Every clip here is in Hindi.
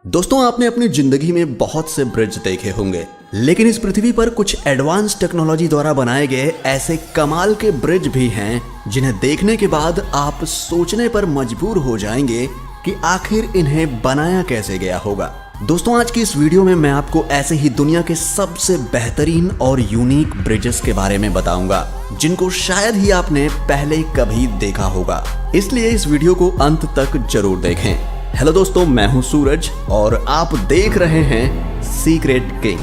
दोस्तों, आपने अपनी जिंदगी में बहुत से ब्रिज देखे होंगे, लेकिन इस पृथ्वी पर कुछ एडवांस टेक्नोलॉजी द्वारा बनाए गए ऐसे कमाल के ब्रिज भी हैं जिन्हें देखने के बाद आप सोचने पर मजबूर हो जाएंगे कि आखिर इन्हें बनाया कैसे गया होगा। दोस्तों, आज की इस वीडियो में मैं आपको ऐसे ही दुनिया के सबसे बेहतरीन और यूनिक ब्रिजेस के बारे में बताऊंगा जिनको शायद ही आपने पहले कभी देखा होगा। इसलिए इस वीडियो को अंत तक जरूर देखें। हेलो दोस्तों, मैं हूं सूरज और आप देख रहे हैं secret king.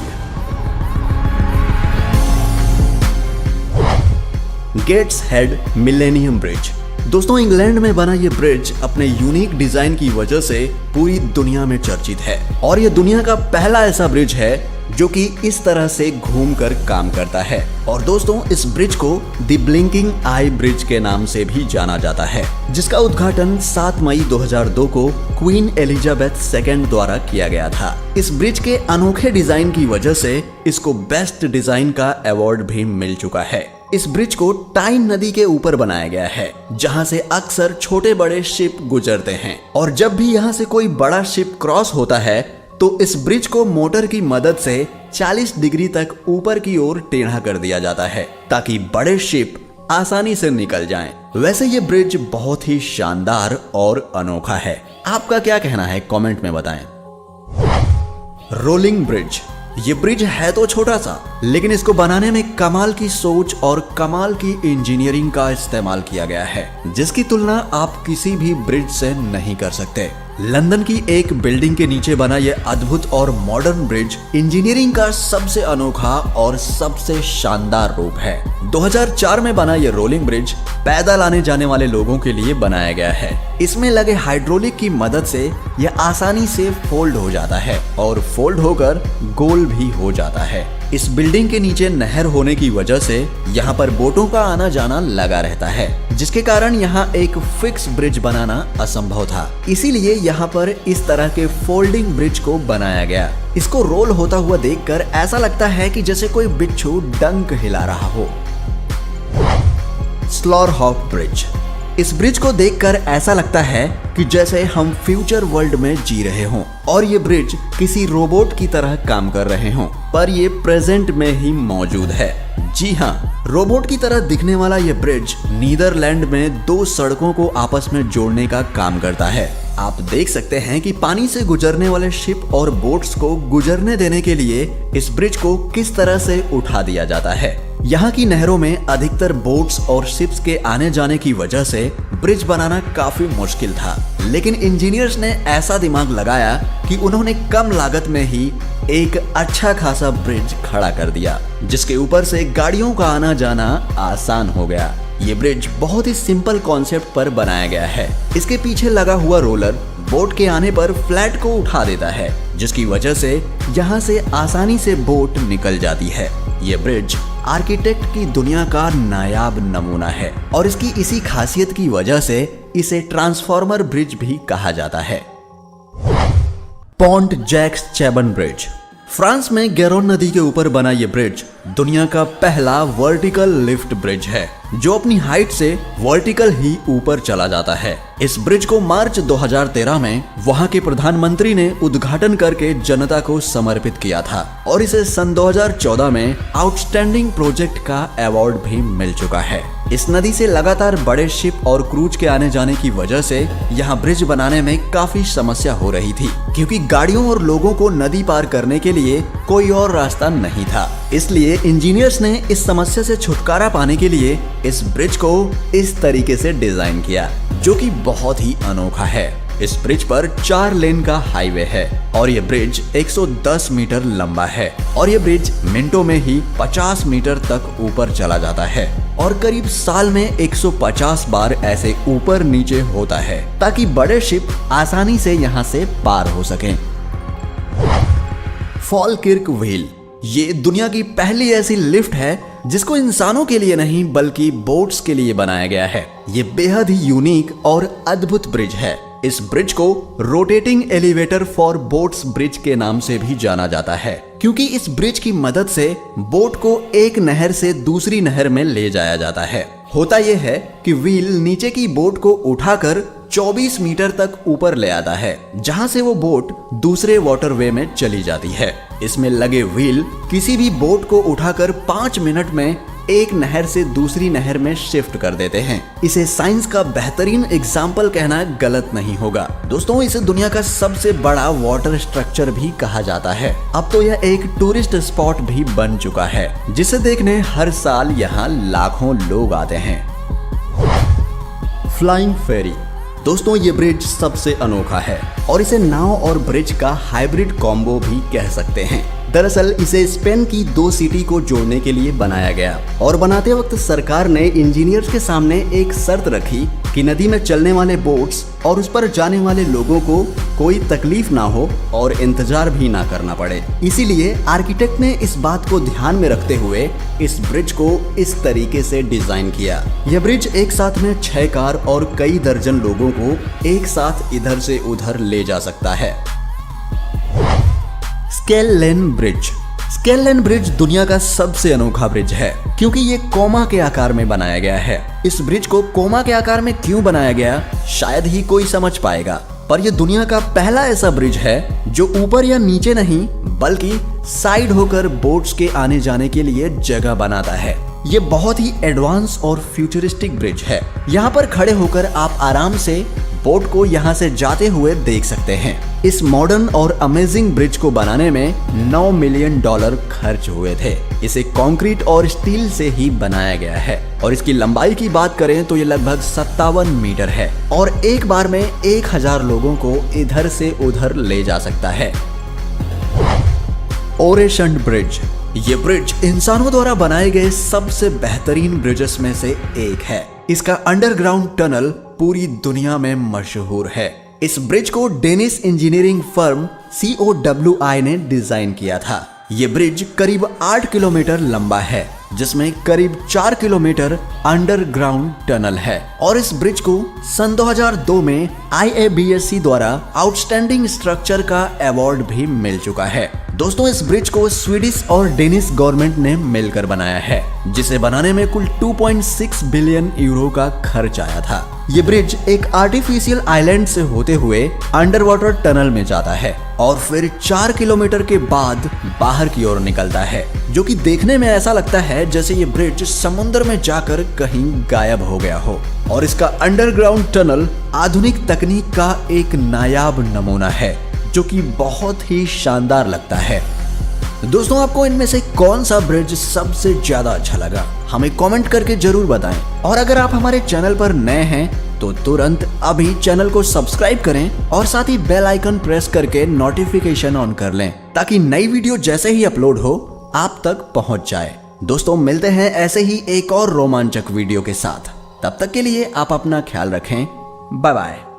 Gateshead millennium bridge. दोस्तों, इंग्लैंड में बना ये ब्रिज अपने यूनिक डिजाइन की वजह से पूरी दुनिया में चर्चित है और ये दुनिया का पहला ऐसा ब्रिज है जो कि इस तरह से घूमकर काम करता है। और दोस्तों, इस ब्रिज को द ब्लिंकिंग आई ब्रिज के नाम से भी जाना जाता है, जिसका उद्घाटन 7 मई 2002 को क्वीन एलिजाबेथ II द्वारा किया गया था। इस ब्रिज के अनोखे डिजाइन की वजह से इसको बेस्ट डिजाइन का अवार्ड भी मिल चुका है। इस ब्रिज को टाइन नदी के ऊपर बनाया गया है, जहां से अक्सर छोटे बड़े शिप गुजरते हैं और जब भी यहां से कोई बड़ा शिप क्रॉस होता है तो इस ब्रिज को मोटर की मदद से 40 डिग्री तक ऊपर की ओर टेढ़ा कर दिया जाता है ताकि बड़े शिप आसानी से निकल जाएं। वैसे ये ब्रिज बहुत ही शानदार और अनोखा है। आपका क्या कहना है कमेंट में बताएं। Rolling bridge. ये ब्रिज है तो छोटा सा, लेकिन इसको बनाने में कमाल की सोच और कमाल की इंजीनियरिंग का इस्तेमाल किया गया है, जिसकी तुलना आप किसी भी ब्रिज से नहीं कर सकते। लंदन की एक बिल्डिंग के नीचे बना ये अद्भुत और मॉडर्न ब्रिज इंजीनियरिंग का सबसे अनोखा और सबसे शानदार रूप है। 2004 में बना ये रोलिंग ब्रिज पैदल आने जाने वाले लोगों के लिए बनाया गया है। इसमें लगे हाइड्रोलिक की मदद से यह आसानी से फोल्ड हो जाता है और फोल्ड होकर गोल भी हो जाता है। इस बिल्डिंग के नीचे नहर होने की वजह से यहाँ पर बोटों का आना जाना लगा रहता है, जिसके कारण यहाँ एक फिक्स ब्रिज बनाना असंभव था। इसीलिए यहाँ पर इस तरह के फोल्डिंग ब्रिज को बनाया गया। इसको रोल होता हुआ देखकर ऐसा लगता है कि जैसे कोई बिच्छू डंक हिला रहा हो। स्लॉरहॉक ब्रिज। इस ब्रिज को देखकर ऐसा लगता है कि जैसे हम फ्यूचर वर्ल्ड में जी रहे हों और ये ब्रिज किसी रोबोट की तरह काम कर रहे हों, पर ये प्रेजेंट में ही मौजूद है। जी हाँ, रोबोट की तरह दिखने वाला ये ब्रिज नीदरलैंड में 2 सड़कों को आपस में जोड़ने का काम करता है। आप देख सकते हैं कि पानी से गुजरने वाले शिप और बोट्स को गुजरने देने के लिए इस ब्रिज को किस तरह से उठा दिया जाता है। यहाँ की नहरों में अधिकतर बोट्स और शिप्स के आने जाने की वजह से ब्रिज बनाना काफी मुश्किल था, लेकिन इंजीनियर्स ने ऐसा दिमाग लगाया कि उन्होंने कम लागत में ही एक अच्छा खासा ब्रिज खड़ा कर दिया, जिसके ऊपर से गाड़ियों का आना जाना आसान हो गया। ये ब्रिज बहुत ही सिंपल कॉन्सेप्ट पर बनाया गया है। इसके पीछे लगा हुआ रोलर बोट के आने पर फ्लैट को उठा देता है, जिसकी वजह से यहाँ से आसानी से बोट निकल जाती है। ये ब्रिज आर्किटेक्ट की दुनिया का नायाब नमूना है और इसकी इसी खासियत की वजह से इसे ट्रांसफॉर्मर ब्रिज भी कहा जाता है। Pont Jacques Chaban bridge. France में गैरोन नदी के ऊपर बना ये ब्रिज दुनिया का पहला वर्टिकल लिफ्ट ब्रिज है, जो अपनी हाइट से वर्टिकल ही ऊपर चला जाता है। इस ब्रिज को मार्च 2013 में वहां के प्रधानमंत्री ने उद्घाटन करके जनता को समर्पित किया था और इसे सन 2014 में आउटस्टैंडिंग प्रोजेक्ट का अवार्ड भी मिल चुका है। इस नदी से लगातार बड़े शिप और क्रूज के आने जाने की वजह से यहाँ ब्रिज बनाने में काफी समस्या हो रही थी, क्योंकि गाड़ियों और लोगों को नदी पार करने के लिए कोई और रास्ता नहीं था। इसलिए इंजीनियर्स ने इस समस्या से छुटकारा पाने के लिए इस ब्रिज को इस तरीके से डिजाइन किया, जो कि बहुत ही अनोखा है। इस ब्रिज पर 4 लेन का हाईवे है और ये ब्रिज 110 मीटर लंबा है और ये ब्रिज मिनटों में ही 50 मीटर तक ऊपर चला जाता है और करीब साल में 150 बार ऐसे ऊपर नीचे होता है ताकि बड़े शिप आसानी से यहाँ से पार हो सकें। फॉलकिर्क व्हील। ये दुनिया की पहली ऐसी लिफ्ट है जिसको इंसानों के लिए नहीं बल्कि बोट्स के लिए बनाया गया है। ये बेहद ही यूनिक और अद्भुत ब्रिज है। इस ब्रिज को rotating elevator for boats bridge के नाम से भी जाना जाता है, क्योंकि इस ब्रिज की मदद से बोट को एक नहर से दूसरी नहर में ले जाया जाता है। होता यह है कि व्हील नीचे की बोट को उठाकर 24 मीटर तक ऊपर ले आता है, जहां से वो बोट दूसरे वाटरवे में चली जाती है। इसमें लगे व्हील किसी भी बोट को उठाकर 5 मिनट में एक नहर से दूसरी नहर में शिफ्ट कर देते हैं। इसे साइंस का बेहतरीन एग्जाम्पल कहना गलत नहीं होगा। दोस्तों, इसे दुनिया का सबसे बड़ा वाटर स्ट्रक्चर भी कहा जाता है। अब तो यह एक टूरिस्ट स्पॉट भी बन चुका है, जिसे देखने हर साल यहाँ लाखों लोग आते हैं। फ्लाइंग फेरी। दोस्तों, ये ब्रिज सबसे अनोखा है और इसे नाव और ब्रिज का हाइब्रिड कॉम्बो भी कह सकते हैं। दरअसल इसे स्पेन की 2 सिटी को जोड़ने के लिए बनाया गया और बनाते वक्त सरकार ने इंजीनियर्स के सामने एक शर्त रखी कि नदी में चलने वाले बोट्स और उस पर जाने वाले लोगों को कोई तकलीफ ना हो और इंतजार भी ना करना पड़े। इसीलिए आर्किटेक्ट ने इस बात को ध्यान में रखते हुए इस ब्रिज को इस तरीके से डिजाइन किया। यह ब्रिज एक साथ में 6 कार और कई दर्जन लोगों को एक साथ इधर से उधर ले जा सकता है। स्केल-लेन ब्रिज। स्केल-लेन ब्रिज दुनिया का सबसे अनोखा ब्रिज है क्योंकि ये कोमा के आकार में बनाया गया है। इस ब्रिज को कोमा के आकार में क्यों बनाया गया शायद ही कोई समझ पाएगा, पर यह दुनिया का पहला ऐसा ब्रिज है जो ऊपर या नीचे नहीं बल्कि साइड होकर बोट्स के आने जाने के लिए जगह बनाता है। ये बहुत ही एडवांस और फ्यूचरिस्टिक ब्रिज है। यहाँ पर खड़े होकर आप आराम से बोट को यहाँ से जाते हुए देख सकते हैं। इस मॉडर्न और अमेजिंग ब्रिज को बनाने में $9 मिलियन खर्च हुए थे। इसे कंक्रीट और स्टील से ही बनाया गया है और इसकी लंबाई की बात करें तो ये लगभग 57 मीटर है और एक बार में 1000 लोगों को इधर से उधर ले जा सकता है। ओरेशंड ब्रिज। ये ब्रिज इंसानों द्वारा बनाए गए सबसे बेहतरीन ब्रिजेस में से एक है। इसका अंडरग्राउंड टनल पूरी दुनिया में मशहूर है। इस ब्रिज को डेनिश इंजीनियरिंग फर्म COWI ने डिजाइन किया था। ये ब्रिज करीब 8 किलोमीटर लंबा है, जिसमें करीब 4 किलोमीटर अंडरग्राउंड टनल है और इस ब्रिज को सन 2002 में IABSC द्वारा आउटस्टैंडिंग स्ट्रक्चर का अवार्ड भी मिल चुका है। दोस्तों, इस ब्रिज को स्वीडिश और डेनिश गवर्नमेंट ने मिलकर बनाया है, जिसे बनाने में कुल 2.6 बिलियन यूरो का खर्च आया था। ये ब्रिज एक आर्टिफिशियल आइलैंड से होते हुए अंडर वाटर टनल में जाता है और फिर 4 किलोमीटर के बाद बाहर की ओर निकलता है, जो कि देखने में ऐसा लगता है जैसे ये ब्रिज समुद्र में जाकर कहीं गायब हो गया हो। और इसका अंडरग्राउंड टनल आधुनिक तकनीक का एक नायाब नमूना है, जो कि बहुत ही शानदार लगता है। दोस्तों, आपको इनमें से कौन सा ब्रिज सबसे ज्यादा अच्छा लगा हमें कमेंट करके जरूर बताएं। और अगर आप हमारे चैनल पर नए हैं तो तुरंत अभी चैनल को सब्सक्राइब करें और साथ ही बेल आइकन प्रेस करके नोटिफिकेशन ऑन कर लें, ताकि नई वीडियो जैसे ही अपलोड हो आप तक पहुंच जाए। दोस्तों, मिलते हैं ऐसे ही एक और रोमांचक वीडियो के साथ। तब तक के लिए आप अपना ख्याल रखें। Bye bye.